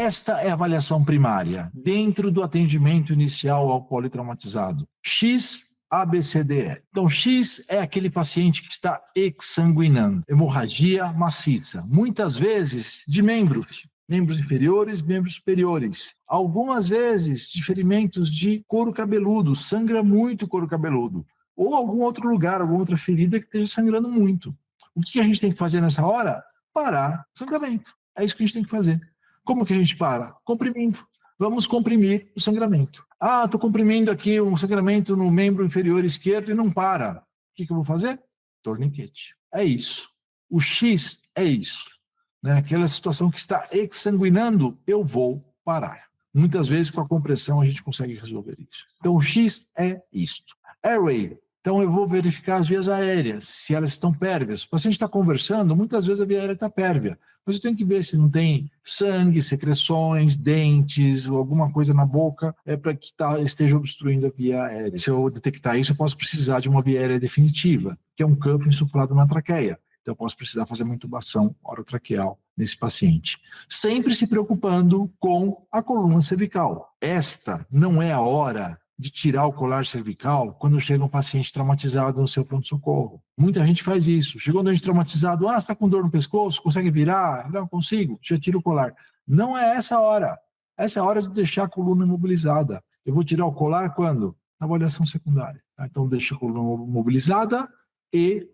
Esta é a avaliação primária, dentro do atendimento inicial ao politraumatizado. X, ABCDE. Então, X é aquele paciente que está exsanguinando, hemorragia maciça, muitas vezes de membros inferiores, membros superiores. Algumas vezes de ferimentos de couro cabeludo, sangra muito couro cabeludo. Ou algum outro lugar, alguma outra ferida que esteja sangrando muito. O que a gente tem que fazer nessa hora? Parar o sangramento. É isso que a gente tem que fazer. Como que a gente para? Comprimindo. Vamos comprimir o sangramento. Estou comprimindo aqui um sangramento no membro inferior esquerdo e não para. O que eu vou fazer? Torniquete. É isso. O X é isso. Né? Aquela situação que está exsanguinando, eu vou parar. Muitas vezes, com a compressão, a gente consegue resolver isso. Então, o X é isto. Airway. Então, eu vou verificar as vias aéreas, se elas estão pérvias. O paciente está conversando, muitas vezes a via aérea está pérvia. Mas eu tenho que ver se não tem sangue, secreções, dentes ou alguma coisa na boca para que esteja obstruindo a via aérea. Se eu detectar isso, eu posso precisar de uma via aérea definitiva, que é um campo insuflado na traqueia. Então, eu posso precisar fazer uma intubação orotraqueal nesse paciente. Sempre se preocupando com a coluna cervical. Esta não é a hora de tirar o colar cervical quando chega um paciente traumatizado no seu pronto-socorro. Muita gente faz isso. Chegou um doente traumatizado, você está com dor no pescoço, consegue virar? Não consigo, já tira o colar. Não é essa a hora. Essa é a hora de deixar a coluna imobilizada. Eu vou tirar o colar quando? Na avaliação secundária. Então, deixo a coluna imobilizada e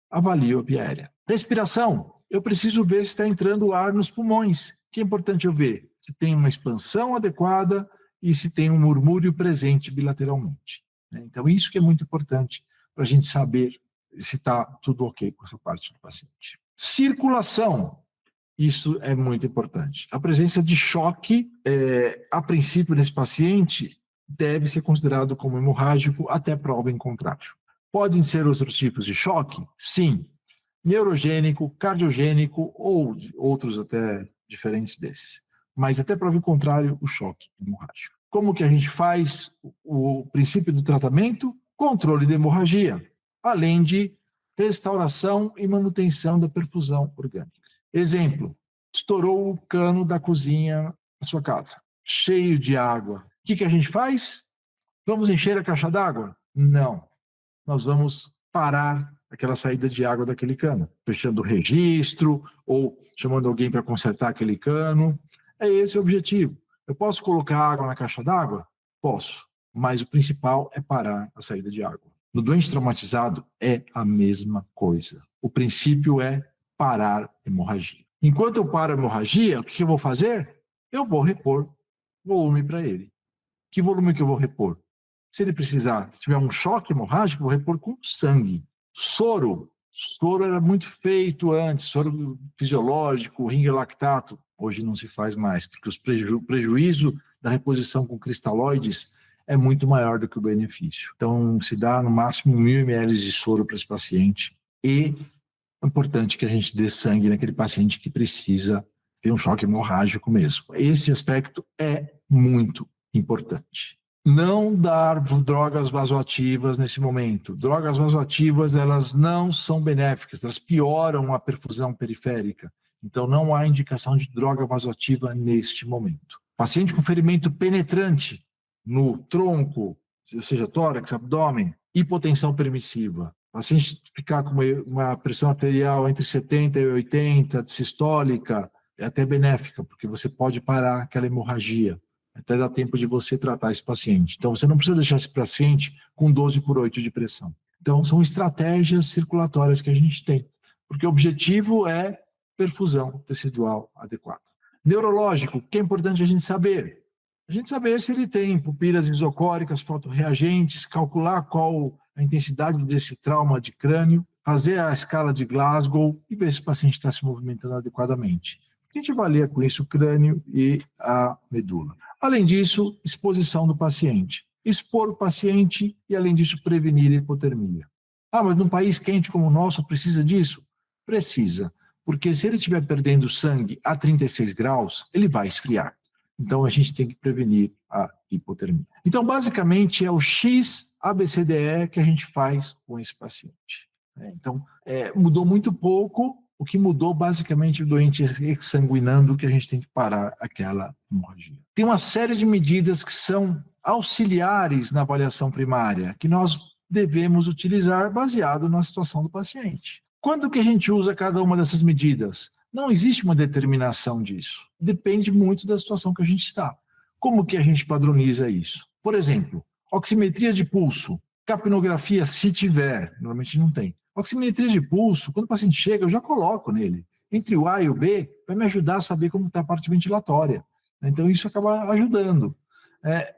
avalio a via aérea. Respiração. Eu preciso ver se está entrando ar nos pulmões. O que é importante eu ver? Se tem uma expansão adequada e se tem um murmúrio presente bilateralmente. Então, isso que é muito importante para a gente saber se está tudo ok com essa parte do paciente. Circulação. Isso é muito importante. A presença de choque, a princípio, nesse paciente, deve ser considerado como hemorrágico até prova em contrário. Podem ser outros tipos de choque? Sim. Neurogênico, cardiogênico ou outros até diferentes desses. Mas até prova em contrário, o choque hemorrágico. Como que a gente faz o princípio do tratamento? Controle da hemorragia, além de restauração e manutenção da perfusão orgânica. Exemplo, estourou o cano da cozinha na sua casa, cheio de água. O que a gente faz? Vamos encher a caixa d'água? Não. Nós vamos parar aquela saída de água daquele cano, fechando o registro ou chamando alguém para consertar aquele cano. É esse o objetivo. Eu posso colocar água na caixa d'água? Posso, mas o principal é parar a saída de água. No doente traumatizado é a mesma coisa. O princípio é parar a hemorragia. Enquanto eu paro a hemorragia, o que eu vou fazer? Eu vou repor volume para ele. Que volume que eu vou repor? Se ele precisar, se tiver um choque hemorrágico, vou repor com sangue. Soro. Soro era muito feito antes, soro fisiológico, ringue lactato. Hoje não se faz mais, porque o prejuízo da reposição com cristalóides é muito maior do que o benefício. Então, se dá no máximo 1.000 ml de soro para esse paciente e é importante que a gente dê sangue naquele paciente que precisa ter um choque hemorrágico mesmo. Esse aspecto é muito importante. Não dar drogas vasoativas nesse momento. Drogas vasoativas, elas não são benéficas, elas pioram a perfusão periférica. Então, não há indicação de droga vasoativa neste momento. Paciente com ferimento penetrante no tronco, ou seja, tórax, abdômen, hipotensão permissiva. Paciente ficar com uma pressão arterial entre 70 e 80, sistólica, é até benéfica, porque você pode parar aquela hemorragia. Até dá tempo de você tratar esse paciente. Então, você não precisa deixar esse paciente com 12/8 de pressão. Então, são estratégias circulatórias que a gente tem, porque o objetivo é perfusão tecidual adequada. Neurológico, o que é importante a gente saber? A gente saber se ele tem pupilas isocóricas, fotorreagentes, calcular qual a intensidade desse trauma de crânio, fazer a escala de Glasgow e ver se o paciente está se movimentando adequadamente. A gente avalia com isso o crânio e a medula. Além disso, exposição do paciente. Expor o paciente e, além disso, prevenir a hipotermia. Mas num país quente como o nosso precisa disso? Precisa, porque se ele estiver perdendo sangue a 36 graus, ele vai esfriar. Então, a gente tem que prevenir a hipotermia. Então, basicamente, é o X ABCDE que a gente faz com esse paciente. Então, mudou muito pouco O que mudou basicamente o doente exsanguinando, que a gente tem que parar aquela hemorragia. Tem uma série de medidas que são auxiliares na avaliação primária, que nós devemos utilizar baseado na situação do paciente. Quando que a gente usa cada uma dessas medidas? Não existe uma determinação disso. Depende muito da situação que a gente está. Como que a gente padroniza isso? Por exemplo, oximetria de pulso, capnografia, se tiver, normalmente não tem. Oximetria de pulso, quando o paciente chega, eu já coloco nele. Entre o A e o B, vai me ajudar a saber como está a parte ventilatória. Então, isso acaba ajudando.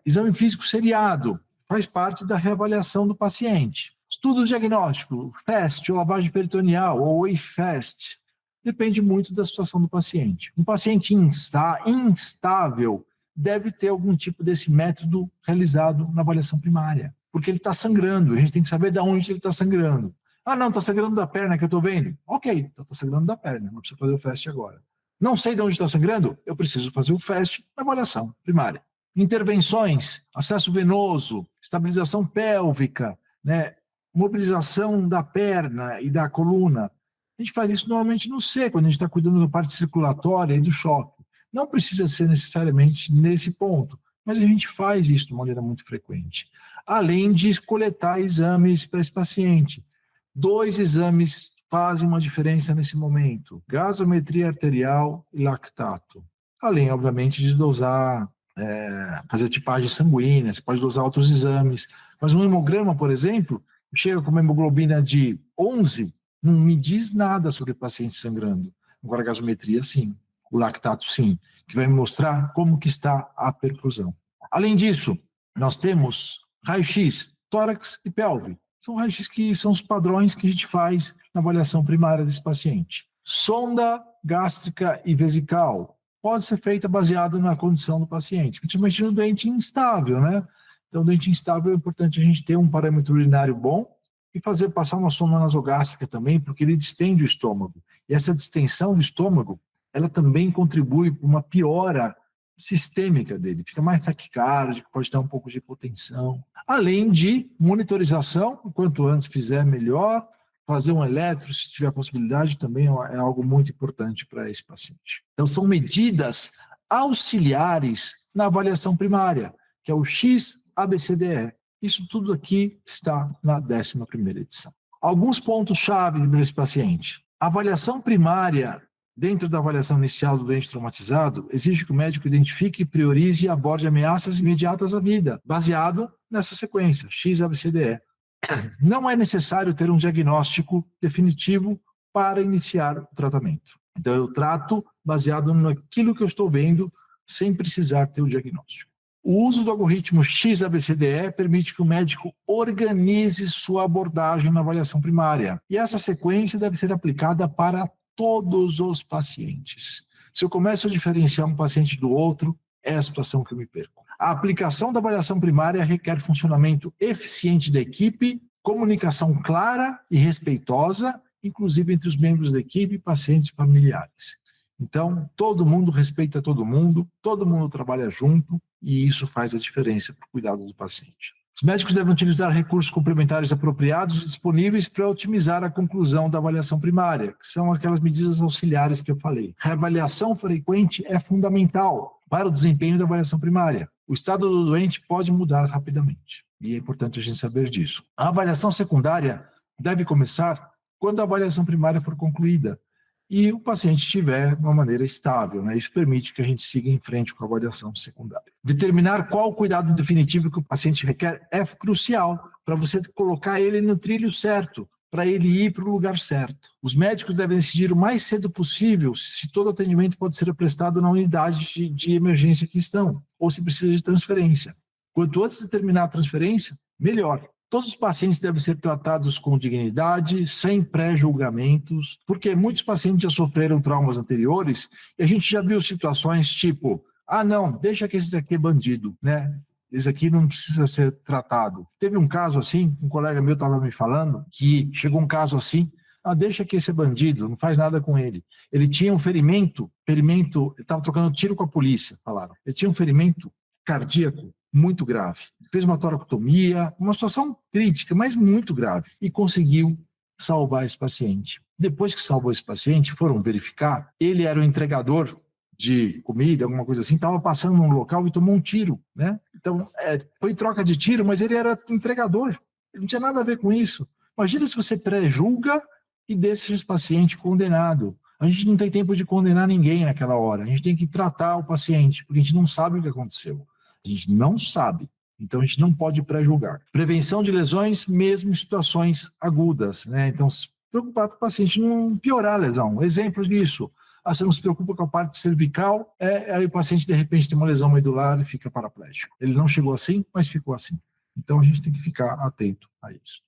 Exame físico seriado, faz parte da reavaliação do paciente. Estudo diagnóstico, FAST, ou lavagem peritoneal, ou IFAST, depende muito da situação do paciente. Um paciente instável deve ter algum tipo desse método realizado na avaliação primária, porque ele está sangrando, a gente tem que saber de onde ele está sangrando. Ah, não, está sangrando da perna que eu estou vendo. Ok, então está sangrando da perna, não precisa fazer o FAST agora. Não sei de onde está sangrando? Eu preciso fazer o FAST na avaliação primária. Intervenções, acesso venoso, estabilização pélvica, né, mobilização da perna e da coluna. A gente faz isso normalmente no C, quando a gente está cuidando da parte circulatória e do choque. Não precisa ser necessariamente nesse ponto, mas a gente faz isso de maneira muito frequente. Além de coletar exames para esse paciente. 2 exames fazem uma diferença nesse momento: gasometria arterial e lactato. Além, obviamente, de dosar, fazer tipagem sanguínea, você pode dosar outros exames. Mas um hemograma, por exemplo, chega com uma hemoglobina de 11, não me diz nada sobre o paciente sangrando. Agora a gasometria, sim. O lactato, sim, que vai me mostrar como que está a perfusão. Além disso, nós temos raio-x, tórax e pelve. São raios-x que são os padrões que a gente faz na avaliação primária desse paciente. Sonda gástrica e vesical pode ser feita baseado na condição do paciente, principalmente no doente instável, né? Então, doente instável é importante a gente ter um parâmetro urinário bom e passar uma sonda nasogástrica também, porque ele distende o estômago. E essa distensão do estômago, ela também contribui para uma piora sistêmica dele, fica mais taquicárdico, pode dar um pouco de hipotensão. Além de monitorização, quanto antes fizer, melhor. Fazer um eletro, se tiver a possibilidade, também é algo muito importante para esse paciente. Então, são medidas auxiliares na avaliação primária, que é o X-ABCDE. Isso tudo aqui está na 11ª edição. Alguns pontos-chave para esse paciente. A avaliação primária, dentro da avaliação inicial do doente traumatizado, exige que o médico identifique, priorize e aborde ameaças imediatas à vida, baseado nessa sequência, X-ABCDE. Não é necessário ter um diagnóstico definitivo para iniciar o tratamento. Então, eu trato baseado naquilo que eu estou vendo, sem precisar ter o diagnóstico. O uso do algoritmo X-ABCDE permite que o médico organize sua abordagem na avaliação primária. E essa sequência deve ser aplicada para todos os pacientes. Se eu começo a diferenciar um paciente do outro, é a situação que eu me perco. A aplicação da avaliação primária requer funcionamento eficiente da equipe, comunicação clara e respeitosa, inclusive entre os membros da equipe, pacientes e familiares. Então, todo mundo respeita todo mundo trabalha junto e isso faz a diferença para o cuidado do paciente. Os médicos devem utilizar recursos complementares apropriados e disponíveis para otimizar a conclusão da avaliação primária, que são aquelas medidas auxiliares que eu falei. A reavaliação frequente é fundamental para o desempenho da avaliação primária. O estado do doente pode mudar rapidamente e é importante a gente saber disso. A avaliação secundária deve começar quando a avaliação primária for concluída e o paciente estiver de uma maneira estável, né? Isso permite que a gente siga em frente com a avaliação secundária. Determinar qual o cuidado definitivo que o paciente requer é crucial para você colocar ele no trilho certo, para ele ir para o lugar certo. Os médicos devem decidir o mais cedo possível se todo atendimento pode ser prestado na unidade de emergência que estão, ou se precisa de transferência. Quanto antes de terminar a transferência, melhor. Todos os pacientes devem ser tratados com dignidade, sem pré-julgamentos, porque muitos pacientes já sofreram traumas anteriores e a gente já viu situações tipo, não, deixa que esse daqui é bandido, né? Esse aqui não precisa ser tratado. Teve um caso assim, um colega meu estava me falando, que chegou um caso assim, deixa que esse é bandido, não faz nada com ele. Ele tinha um ferimento, ele estava trocando tiro com a polícia, falaram. Ele tinha um ferimento cardíaco muito grave. Fez uma toracotomia, uma situação crítica, mas muito grave. E conseguiu salvar esse paciente. Depois que salvou esse paciente, foram verificar, ele era o entregador de comida, alguma coisa assim, estava passando num local e tomou um tiro, né? Então, foi troca de tiro, mas ele era entregador. Ele não tinha nada a ver com isso. Imagina se você pré-julga e deixa esse paciente condenado. A gente não tem tempo de condenar ninguém naquela hora. A gente tem que tratar o paciente, porque a gente não sabe o que aconteceu. A gente não sabe. Então, a gente não pode pré-julgar. Prevenção de lesões, mesmo em situações agudas, né? Então, se preocupar para o paciente não piorar a lesão. Exemplo disso. Você não se preocupa com a parte cervical, aí o paciente, de repente, tem uma lesão medular e fica paraplégico. Ele não chegou assim, mas ficou assim. Então, a gente tem que ficar atento a isso.